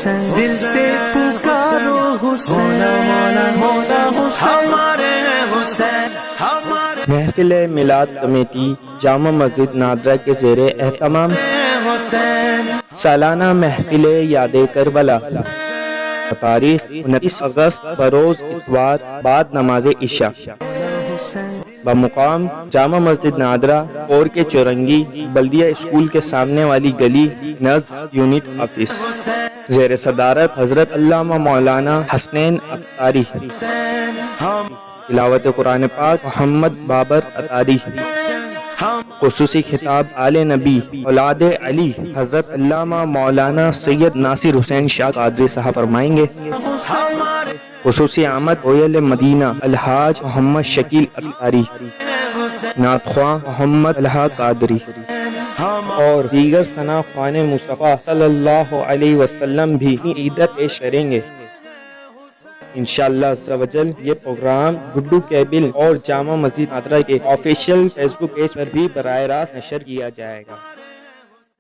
دل سے پکارو حسین، مولا حسین ہمارے حسین ہمارے محفل میلاد کمیٹی جامع مسجد نادرہ کے زیر اہتمام حسین، سالانہ محفل یاد کربلا تاریخ 29 اگست بروز اتوار بعد نماز عشاء بمقام جامع مسجد نادرہ اور کے چورنگی بلدیہ اسکول کے سامنے والی گلی نزد یونٹ آفس، زیر صدارت حضرت علامہ مولانا حسنین اختاری، تلاوت قرآن پاک محمد بابر اطاری، خصوصی خطاب آل نبی اولاد علی حضرت علامہ مولانا سید ناصر حسین شاہ قادری صاحب فرمائیں گے۔ خصوصی آمد اویل مدینہ الحاج محمد شکیل اختاری، نعت خواں محمد الحاق قادری اور دیگر ثنا خوان مصطفیٰ صلی اللہ علیہ وسلم بھی عیدت پیش کریں گے۔ انشاءاللہ عز و جل یہ پروگرام گڈو کیبل اور جامع مسجد نادرہ کے آفیشیل فیس بک پیج پر بھی براہ راست نشر کیا جائے گا۔